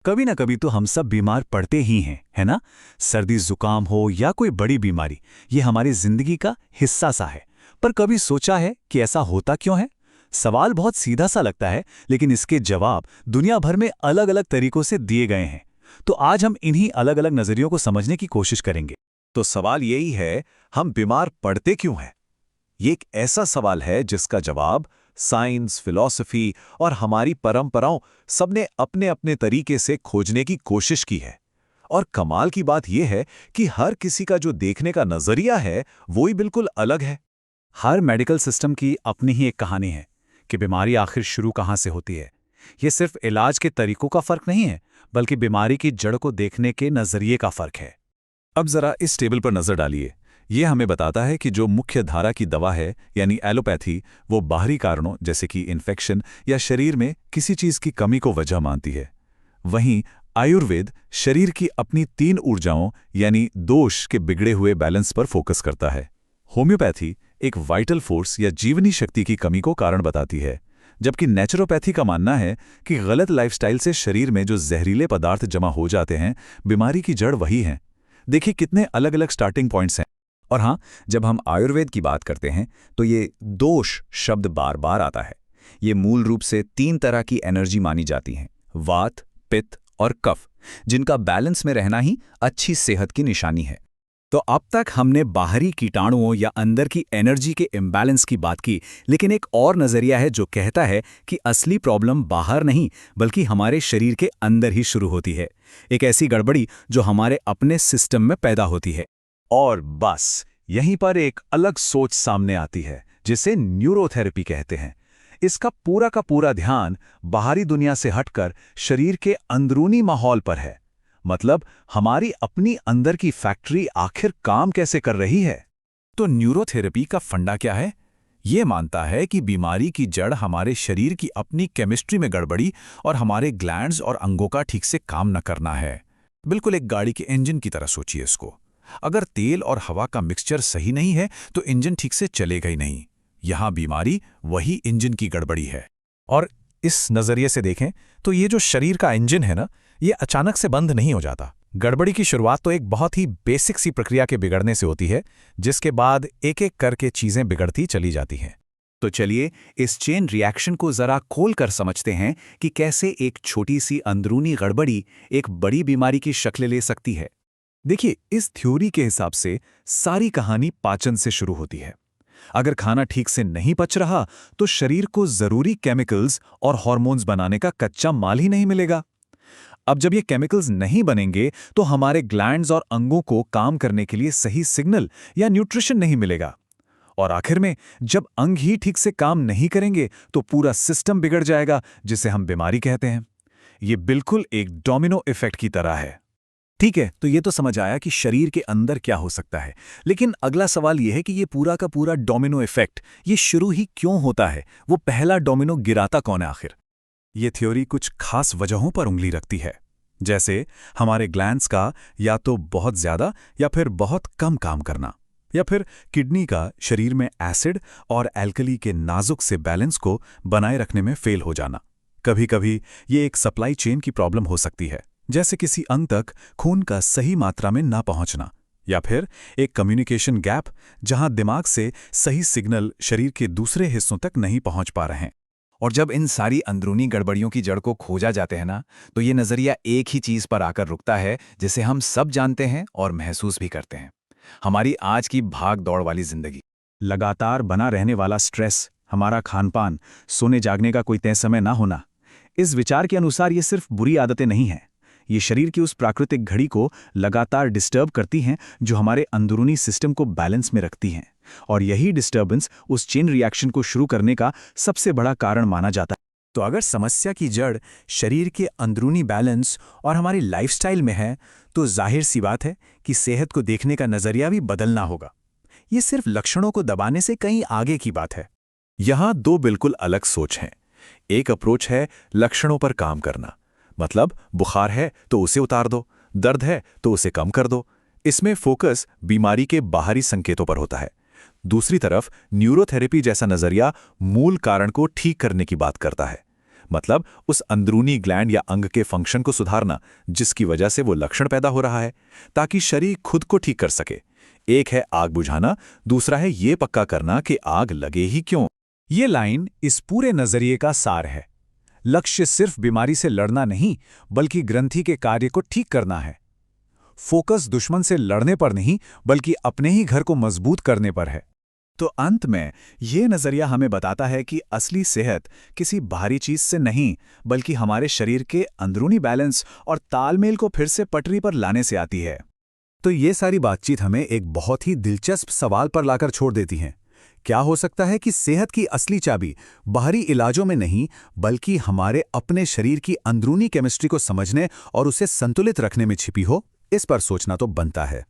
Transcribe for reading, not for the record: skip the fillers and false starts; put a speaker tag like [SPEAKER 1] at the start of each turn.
[SPEAKER 1] कभी ना कभी तो हम सब बीमार पड़ते ही हैं, है ना? सर्दी जुकाम हो या कोई बड़ी बीमारी, ये हमारी जिंदगी का हिस्सा सा है। पर कभी सोचा है कि ऐसा होता क्यों है? सवाल बहुत सीधा सा लगता है, लेकिन इसके जवाब दुनिया भर में अलग अलग तरीकों से दिए गए हैं। तो आज हम इन्हीं अलग अलग नजरियों को समझने की कोशिश करेंगे।
[SPEAKER 2] तो सवाल यही है, हम बीमार पड़ते क्यों हैं? ये एक ऐसा सवाल है जिसका जवाब साइंस, फिलॉसफी और हमारी परंपराओं सबने अपने अपने तरीके से खोजने की कोशिश की है। और कमाल की बात यह है कि हर किसी का जो देखने का नजरिया है वो ही बिल्कुल अलग है।
[SPEAKER 1] हर मेडिकल सिस्टम की अपनी ही एक कहानी है कि बीमारी आखिर शुरू कहाँ से होती है। ये सिर्फ इलाज के तरीकों का फर्क नहीं है, बल्कि बीमारी की जड़ को देखने के नजरिए का फर्क है।
[SPEAKER 2] अब जरा इस टेबल पर नजर डालिए। ये हमें बताता है कि जो मुख्य धारा की दवा है यानी एलोपैथी, वो बाहरी कारणों जैसे कि इन्फेक्शन या शरीर में किसी चीज की कमी को वजह मानती है। वहीं आयुर्वेद शरीर की अपनी 3 ऊर्जाओं यानी दोष के बिगड़े हुए बैलेंस पर फोकस करता है। होम्योपैथी एक वाइटल फोर्स या जीवनी शक्ति की कमी को कारण बताती है, जबकि नेचुरोपैथी का मानना है कि गलत लाइफस्टाइल से शरीर में जो जहरीले पदार्थ जमा हो जाते हैं, बीमारी की जड़ वही है। देखिए कितने अलग अलग स्टार्टिंग पॉइंट्स हैं।
[SPEAKER 3] और हाँ, जब हम आयुर्वेद की बात करते हैं तो ये दोष शब्द बार बार आता है। ये मूल रूप से 3 तरह की एनर्जी मानी जाती हैं, वात, पित्त और कफ, जिनका बैलेंस में रहना ही अच्छी सेहत की निशानी है।
[SPEAKER 1] तो अब तक हमने बाहरी कीटाणुओं या अंदर की एनर्जी के इम्बैलेंस की बात की, लेकिन एक और नजरिया है जो कहता है कि असली प्रॉब्लम बाहर नहीं, बल्कि हमारे शरीर के अंदर ही शुरू होती है। एक ऐसी गड़बड़ी जो हमारे अपने सिस्टम में पैदा होती है।
[SPEAKER 2] और बस यहीं पर एक अलग सोच सामने आती है जिसे न्यूरोथेरेपी कहते हैं। इसका पूरा का पूरा ध्यान बाहरी दुनिया से हटकर शरीर के अंदरूनी माहौल पर है। मतलब हमारी अपनी अंदर की फैक्ट्री आखिर काम कैसे कर रही है।
[SPEAKER 3] तो न्यूरोथेरेपी का फंडा क्या है? ये मानता है कि बीमारी की जड़ हमारे शरीर की अपनी केमिस्ट्री में गड़बड़ी और हमारे ग्लैंड्स और अंगों का ठीक से काम न करना है। बिल्कुल एक गाड़ी के इंजन की तरह सोचिए इसको। अगर तेल और हवा का मिक्सचर सही नहीं है तो इंजन ठीक से चलेगा ही नहीं। यहाँ बीमारी वही इंजन की गड़बड़ी है।
[SPEAKER 4] और इस नज़रिए से देखें तो ये जो शरीर का इंजन है ना, ये अचानक से बंद नहीं हो जाता। गड़बड़ी की शुरुआत तो एक बहुत ही बेसिक सी प्रक्रिया के बिगड़ने से होती है, जिसके बाद एक एक करके चीज़ें बिगड़ती चली जाती हैं।
[SPEAKER 1] तो चलिए इस चेन रिएक्शन को जरा खोल कर समझते हैं कि कैसे एक छोटी सी अंदरूनी गड़बड़ी एक बड़ी बीमारी की शक्ल ले सकती है। देखिए, इस थ्योरी के हिसाब से सारी कहानी पाचन से शुरू होती है। अगर खाना ठीक से नहीं पच रहा तो शरीर को जरूरी केमिकल्स और हार्मोन्स बनाने का कच्चा माल ही नहीं मिलेगा। अब जब ये केमिकल्स नहीं बनेंगे तो हमारे ग्लैंड्स और अंगों को काम करने के लिए सही सिग्नल या न्यूट्रिशन नहीं मिलेगा। और आखिर में जब अंग ही ठीक से काम नहीं करेंगे तो पूरा सिस्टम बिगड़ जाएगा, जिसे हम बीमारी कहते हैं। ये बिल्कुल एक डोमिनो इफेक्ट की तरह है। ठीक है, तो ये तो समझ आया कि शरीर के अंदर क्या हो सकता है, लेकिन अगला सवाल यह है कि ये पूरा का पूरा डोमिनो इफेक्ट ये शुरू ही क्यों होता है? वो पहला डोमिनो गिराता कौन है आखिर? ये थ्योरी कुछ खास वजहों पर उंगली रखती है, जैसे हमारे ग्लैंड्स का या तो बहुत ज्यादा या फिर बहुत कम काम करना, या फिर किडनी का शरीर में एसिड और एल्कली के नाजुक से बैलेंस को बनाए रखने में फेल हो जाना। कभी कभी ये एक सप्लाई चेन की प्रॉब्लम हो सकती है, जैसे किसी अंग तक खून का सही मात्रा में ना पहुंचना, या फिर एक कम्युनिकेशन गैप जहां दिमाग से सही सिग्नल शरीर के दूसरे हिस्सों तक नहीं पहुंच पा रहे हैं।
[SPEAKER 3] और जब इन सारी अंदरूनी गड़बड़ियों की जड़ को खोजा जाते हैं ना, तो ये नज़रिया एक ही चीज़ पर आकर रुकता है जिसे हम सब जानते हैं और महसूस भी करते हैं। हमारी आज की भाग दौड़ वाली जिंदगी,
[SPEAKER 1] लगातार बना रहने वाला स्ट्रेस, हमारा खानपान, सोने जागने का कोई तय समय ना होना। इस विचार के अनुसार ये सिर्फ बुरी आदतें नहीं हैं, ये शरीर की उस प्राकृतिक घड़ी को लगातार डिस्टर्ब करती हैं जो हमारे अंदरूनी सिस्टम को बैलेंस में रखती हैं। और यही डिस्टर्बेंस उस चेन रिएक्शन को शुरू करने का सबसे बड़ा कारण माना जाता है। तो अगर समस्या की जड़ शरीर के अंदरूनी बैलेंस और हमारी लाइफस्टाइल में है, तो जाहिर सी बात है कि सेहत को देखने का नजरिया भी बदलना होगा। ये सिर्फ लक्षणों को दबाने से कहीं आगे की बात है।
[SPEAKER 2] यहाँ 2 बिल्कुल अलग सोच हैं। एक अप्रोच है लक्षणों पर काम करना, मतलब बुखार है तो उसे उतार दो, दर्द है तो उसे कम कर दो। इसमें फोकस बीमारी के बाहरी संकेतों पर होता है। दूसरी तरफ न्यूरोथेरेपी जैसा नजरिया मूल कारण को ठीक करने की बात करता है, मतलब उस अंदरूनी ग्लैंड या अंग के फंक्शन को सुधारना जिसकी वजह से वो लक्षण पैदा हो रहा है, ताकि शरीर खुद को ठीक कर सके। एक है आग बुझाना, दूसरा है ये पक्का करना कि आग लगे ही क्यों।
[SPEAKER 1] ये लाइन इस पूरे नजरिए का सार है। लक्ष्य सिर्फ बीमारी से लड़ना नहीं, बल्कि ग्रंथि के कार्य को ठीक करना है। फोकस दुश्मन से लड़ने पर नहीं, बल्कि अपने ही घर को मजबूत करने पर है। तो अंत में ये नजरिया हमें बताता है कि असली सेहत किसी बाहरी चीज से नहीं, बल्कि हमारे शरीर के अंदरूनी बैलेंस और तालमेल को फिर से पटरी पर लाने से आती है। तो ये सारी बातचीत हमें एक बहुत ही दिलचस्प सवाल पर लाकर छोड़ देती है। क्या हो सकता है कि सेहत की असली चाबी बाहरी इलाजों में नहीं, बल्कि हमारे अपने शरीर की अंदरूनी केमिस्ट्री को समझने और उसे संतुलित रखने में छिपी हो? इस पर सोचना तो बनता है।